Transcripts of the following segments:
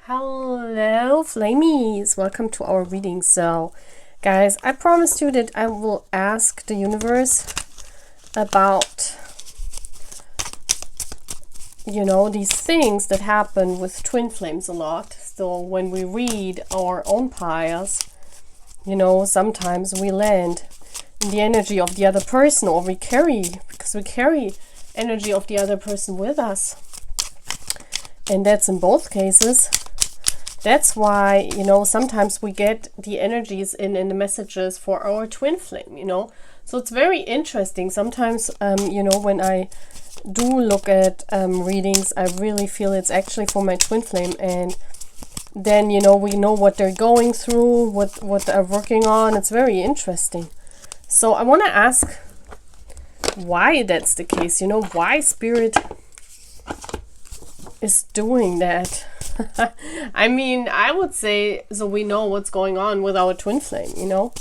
Hello Flamies, welcome to our reading. So guys, I promised you that I will ask the universe about, you know, these things that happen with twin flames a lot. So when we read our own piles, you know, sometimes we land in the energy of the other person, or we carry energy of the other person with us. And that's in both cases. That's why, you know, sometimes we get the energies in the messages for our twin flame, you know. So it's very interesting. Sometimes, you know, when I do look at readings, I really feel it's actually for my twin flame. And then, you know, we know what they're going through, what they're working on. It's very interesting. So I want to ask why that's the case, you know, why Spirit is doing that. I mean, I would say so we know what's going on with our twin flame, you know,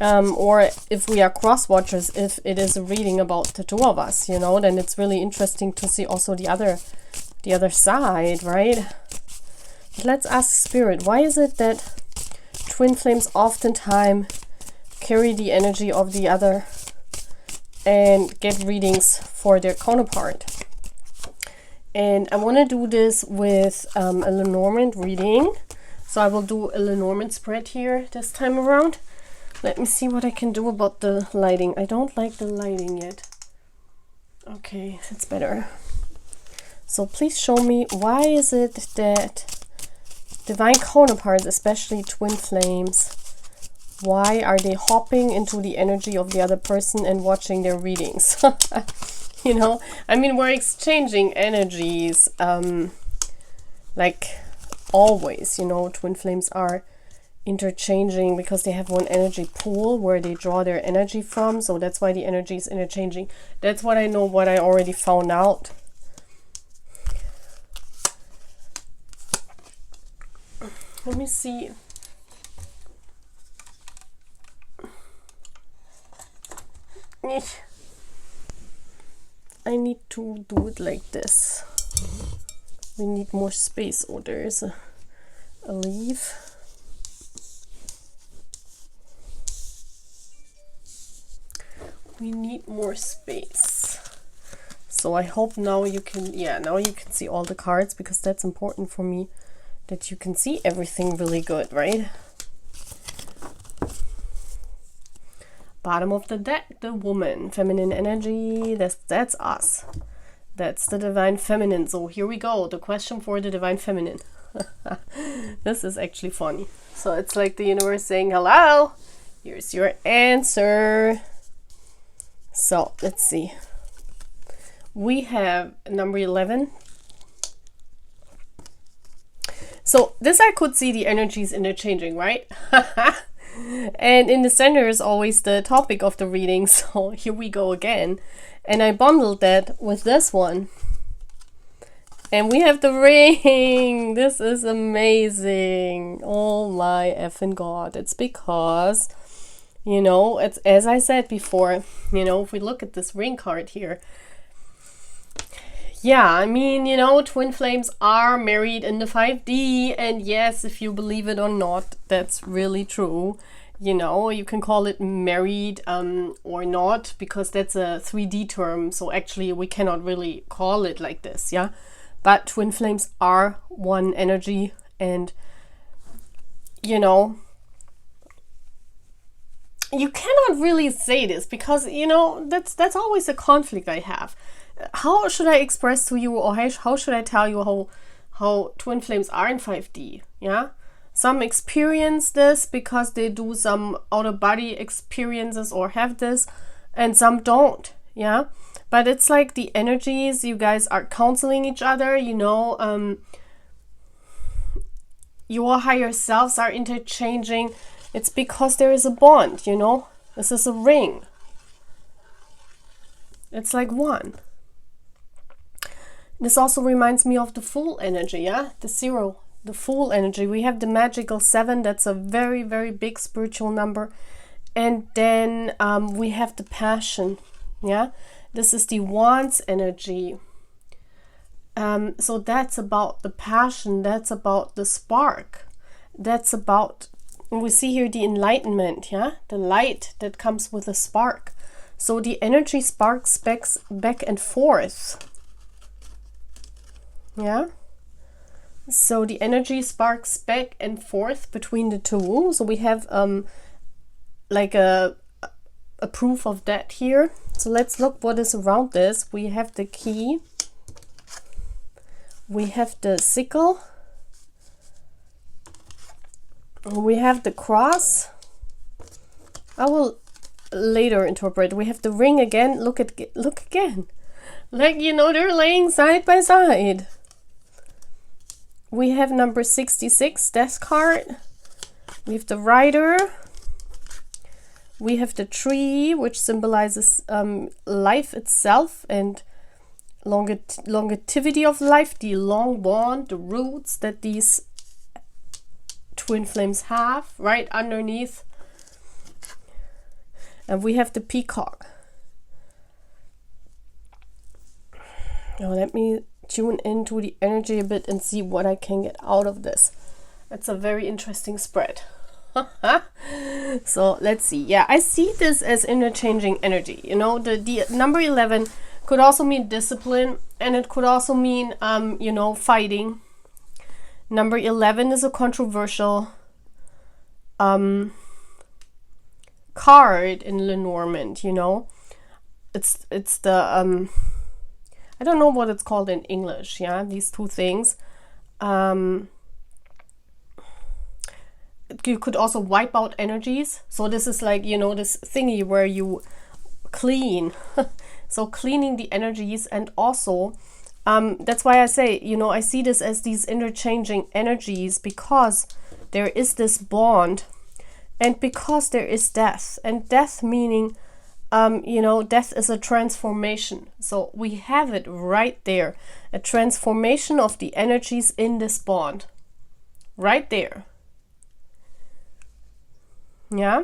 or if we are cross watchers, if it is a reading about the two of us, you know, then it's really interesting to see also the other side, right? But let's ask Spirit, why is it that twin flames oftentimes carry the energy of the other and get readings for their counterpart? And I want to do this with a Lenormand reading. So I will do a Lenormand spread here this time around. Let me see what I can do about the lighting. I don't like the lighting yet. Okay, it's better. So please show me, why is it that divine counterparts, especially twin flames, why are they hopping into the energy of the other person and watching their readings? You know, I mean, we're exchanging energies, like always, you know, twin flames are interchanging because they have one energy pool where they draw their energy from. So that's why the energy is interchanging. That's what I know, what I already found out. Let me see. I need to do it like this. We need more space. Oh, there is a leaf. We need more space. So I hope now you can, yeah, now you can see all the cards, because that's important for me, that you can see everything really good, right? Bottom of the deck, the woman, feminine energy, that's us. That's the divine feminine. So here we go, the question for the divine feminine. This is actually funny. So it's like the universe saying, hello, here's your answer. So let's see. We have number 11. So this, I could see the energies interchanging, right? And in the center is always the topic of the reading. So here we go again. And I bundled that with this one. And we have the ring. This is amazing. Oh my effing God. It's because, you know, it's, as I said before, you know, if we look at this ring card here, yeah, I mean, you know, twin flames are married in the 5D, and yes, if you believe it or not, that's really true. You know, you can call it married or not, because that's a 3D term, so actually we cannot really call it like this, yeah? But twin flames are one energy, and, you know, you cannot really say this, because, you know, that's always a conflict I have. How should I express to you, or how should I tell you how twin flames are in 5D? Yeah, some experience this because they do some out-of-body experiences or have this, and some don't. Yeah, but it's like the energies, you guys are counseling each other, you know, your higher selves are interchanging. It's because there is a bond, you know. This is a ring. It's like one. This also reminds me of the Fool energy, yeah? The 0, the Fool energy. We have the magical 7. That's a very, very big spiritual number. And then we have the passion. Yeah, this is the Wands energy. So that's about the passion, that's about the spark, that's about, we see here the enlightenment, yeah, the light that comes with a spark. So the energy sparks back and forth. Yeah, so the energy sparks back and forth between the two. So we have like a proof of that here. So let's look what is around this. We have the key, we have the sickle, we have the cross. I will later interpret. We have the ring again. Look again, like, you know, they're laying side by side. We have number 66, death card. We have the rider. We have the tree, which symbolizes life itself and longevity of life, the long bond, the roots that these twin flames have right underneath. And we have the peacock. Now let me tune into the energy a bit and see what I can get out of this. It's a very interesting spread. So let's see. Yeah, I see this as interchanging energy. You know, the number 11 could also mean discipline, and it could also mean you know, fighting. Number 11 is a controversial card in Lenormand, you know. It's the I don't know what it's called in English, yeah, these two things. You could also wipe out energies. So this is like, you know, this thingy where you clean. So cleaning the energies, and also that's why I say, you know, I see this as these interchanging energies, because there is this bond, and because there is death, and death meaning you know, death is a transformation. So we have it right there, a transformation of the energies in this bond right there. Yeah.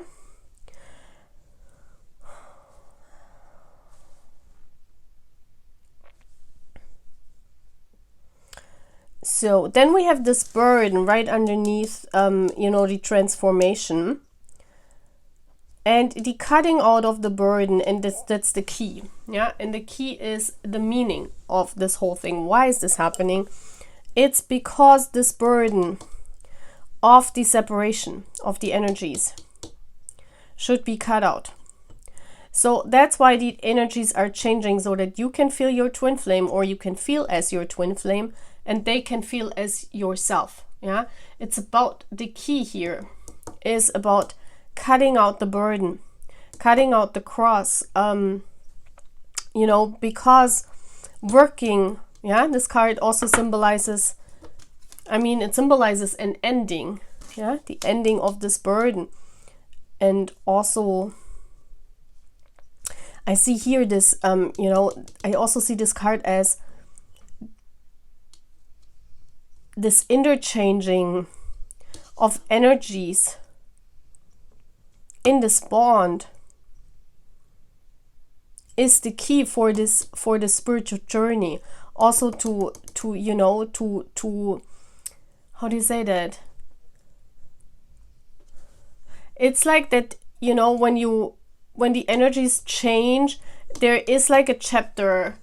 So then we have this burden right underneath, you know, the transformation and the cutting out of the burden, and that's the key. Yeah, and the key is the meaning of this whole thing. Why is this happening? It's because this burden of the separation of the energies should be cut out. So that's why the energies are changing, so that you can feel your twin flame, or you can feel as your twin flame, and they can feel as yourself. Yeah, it's about, the key here is about cutting out the burden, cutting out the cross, you know, because working, yeah, this card also symbolizes, I mean, it symbolizes an ending, yeah, the ending of this burden. And also I see here this, you know, I also see this card as this interchanging of energies in this bond is the key for this, for the spiritual journey. Also to you know, to how do you say that? It's like that, you know, when the energies change, there is like a chapter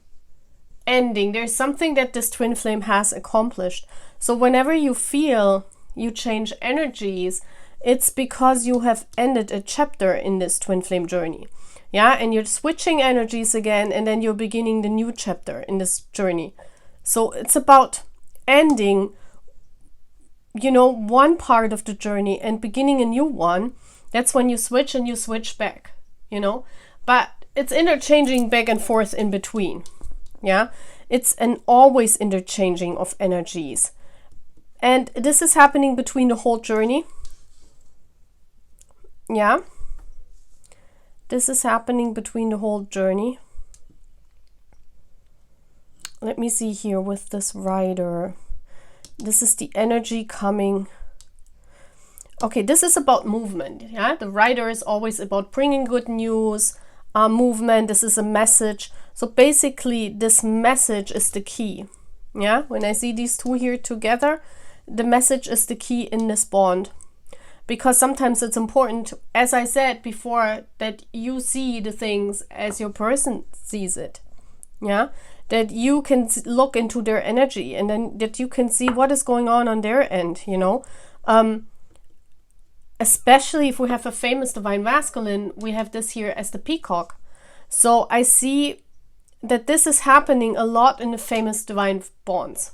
ending. There's something that this twin flame has accomplished. So whenever you feel you change energies, it's because you have ended a chapter in this twin flame journey. Yeah, and you're switching energies again, and then you're beginning the new chapter in this journey. So it's about ending, you know, one part of the journey and beginning a new one. That's when you switch, and you switch back, you know, but it's interchanging back and forth in between. Yeah, it's an always interchanging of energies, and this is happening between the whole journey. Yeah, this is happening between the whole journey. Let me see here with this rider. This is the energy coming. Okay, this is about movement. Yeah, the writer is always about bringing good news, movement. This is a message. So basically, this message is the key. Yeah, when I see these two here together, the message is the key in this bond. Because sometimes it's important, as I said before, that you see the things as your person sees it. Yeah, that you can look into their energy, and then that you can see what is going on their end, you know. Especially if we have a famous divine masculine, we have this here as the peacock. So I see that this is happening a lot in the famous divine bonds.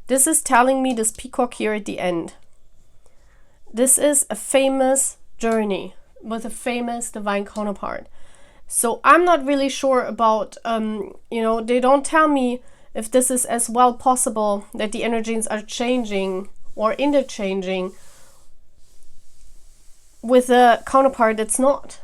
This is telling me this peacock here at the end. This is a famous journey with a famous divine counterpart. So I'm not really sure about, you know, they don't tell me if this is as well possible that the energies are changing or interchanging with a counterpart that's not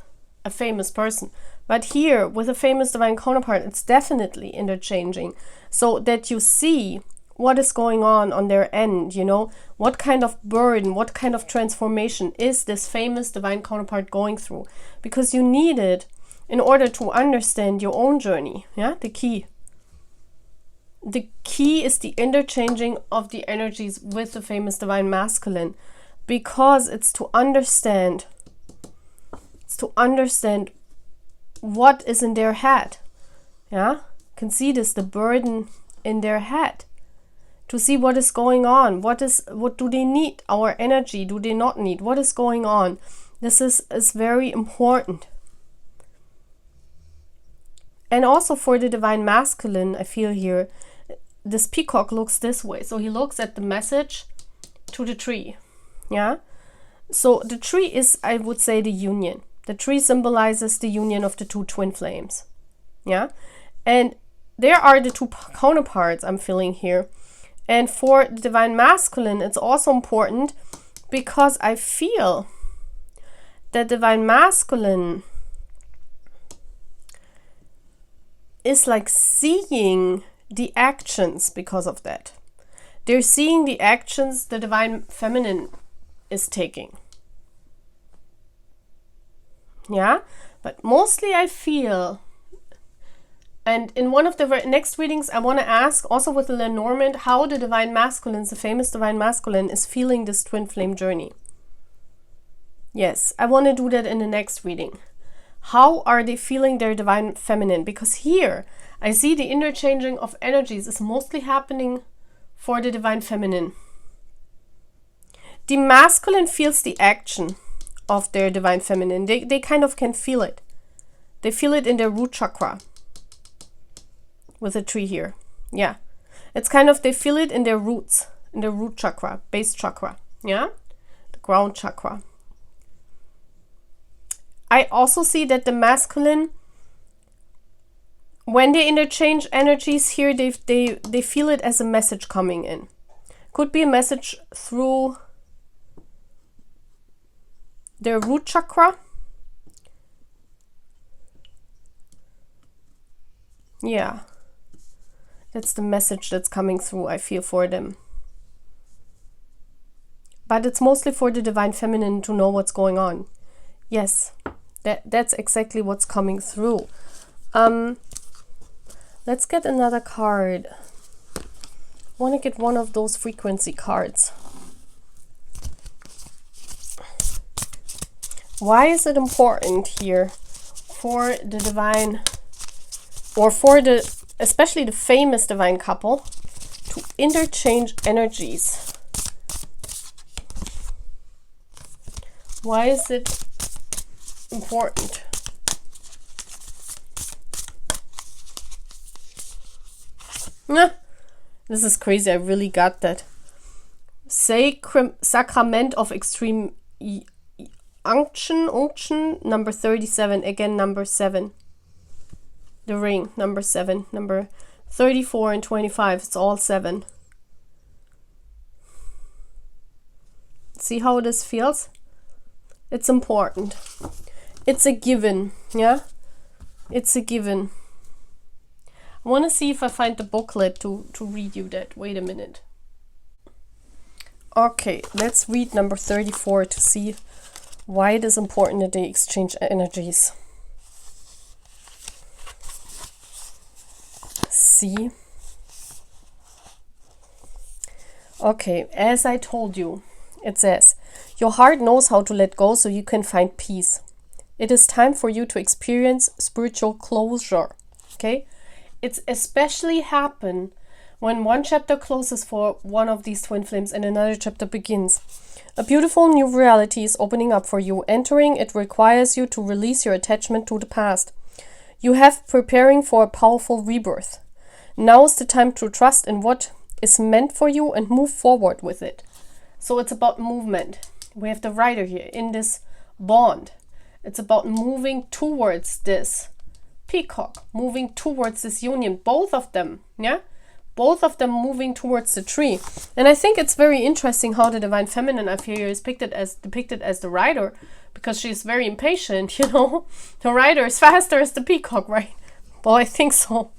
a famous person. But here, with a famous divine counterpart, it's definitely interchanging. So that you see what is going on their end, you know, what kind of burden, what kind of transformation is this famous divine counterpart going through? Because you need it in order to understand your own journey. Yeah, the key. The key is the interchanging of the energies with the famous divine masculine. Because it's to understand what is in their head. Yeah, you can see this, the burden in their head, to see what is going on, what do they need, our energy, do they not need, what is going on. This is very important. And also for the divine masculine, I feel here this peacock looks this way, so he looks at the message to the tree. Yeah, so the tree is, I would say, the union. The tree symbolizes the union of the two twin flames. Yeah, and there are the two counterparts I'm feeling here. And for the divine masculine, it's also important because I feel that divine masculine is like seeing the actions because of that. They're seeing the actions the divine feminine is taking. Yeah, but mostly I feel, and in one of the next readings I want to ask, also with the Lenormand, how the divine masculine, the famous divine masculine, is feeling this twin flame journey. Yes, I want to do that in the next reading. How are they feeling their divine feminine? Because here I see the interchanging of energies is mostly happening for the divine feminine. The masculine feels the action of their divine feminine. They kind of can feel it. They feel it in their root chakra. With a tree here. Yeah. It's kind of, they feel it in their roots. In their root chakra. Base chakra. Yeah. The ground chakra. I also see that the masculine, when they interchange energies here, they feel it as a message coming in. Could be a message through their root chakra. Yeah, that's the message that's coming through, I feel, for them. But it's mostly for the divine feminine to know what's going on. Yes, that's exactly what's coming through. Let's get another card. I want to get one of those frequency cards. Why is it important here for the divine, or for the, especially the famous divine couple, to interchange energies? Why is it important? This is crazy. I really got that. Sacrament of extreme unction, number 37, again number 7. The ring, number 7, number 34 and 25, it's all 7. See how this feels? It's important. It's a given, yeah? It's a given. I want to see if I find the booklet to read you that. Wait a minute. Okay, let's read number 34 to see why it is important that they exchange energies. See? Okay, as I told you, it says, your heart knows how to let go so you can find peace. It is time for you to experience spiritual closure. Okay? It's especially happen when one chapter closes for one of these twin flames and another chapter begins. A beautiful new reality is opening up for you. Entering it requires you to release your attachment to the past. You have preparing for a powerful rebirth. Now is the time to trust in what is meant for you and move forward with it. So it's about movement. We have the rider here in this bond. It's about moving towards this peacock, moving towards this union, both of them, yeah? Both of them moving towards the tree. And I think it's very interesting how the divine feminine, I feel, is depicted as the rider, because she's very impatient, you know. The rider is faster as the peacock, right? Well, I think so.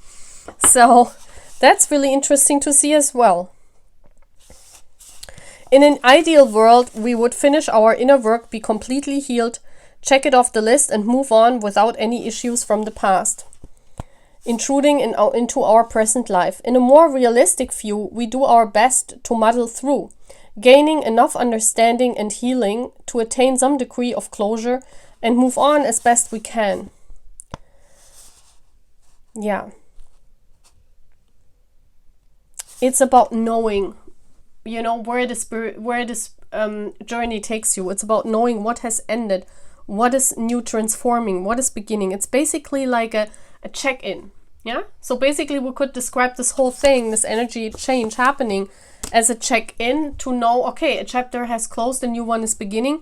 So that's really interesting to see as well. In an ideal world, we would finish our inner work, be completely healed, check it off the list, and move on without any issues from the past, intruding into our present life. In a more realistic view, we do our best to muddle through, gaining enough understanding and healing to attain some degree of closure and move on as best we can. Yeah. It's about knowing, you know, where this journey takes you. It's about knowing what has ended, what is new transforming, what is beginning. It's basically like a check-in, yeah? So basically we could describe this whole thing, this energy change happening, as a check-in to know, okay, a chapter has closed, a new one is beginning.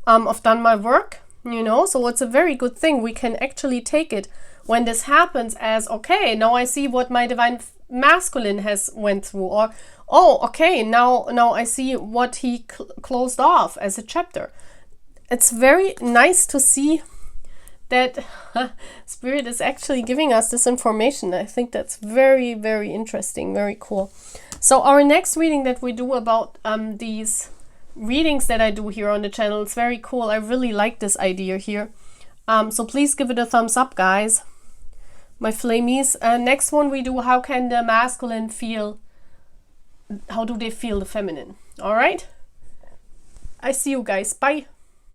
I've done my work, you know, so it's a very good thing. We can actually take it when this happens as, okay, now I see what my divine masculine has went through, or, oh, okay, now I see what he closed off as a chapter. It's very nice to see that Spirit is actually giving us this information. I think that's very, very interesting, very cool. So our next reading that we do about these readings that I do here on the channel, it's very cool. I really like this idea here. So please give it a thumbs up, guys. My flamies. Next one we do, how can the masculine feel, how do they feel the feminine? All right. I see you guys. Bye.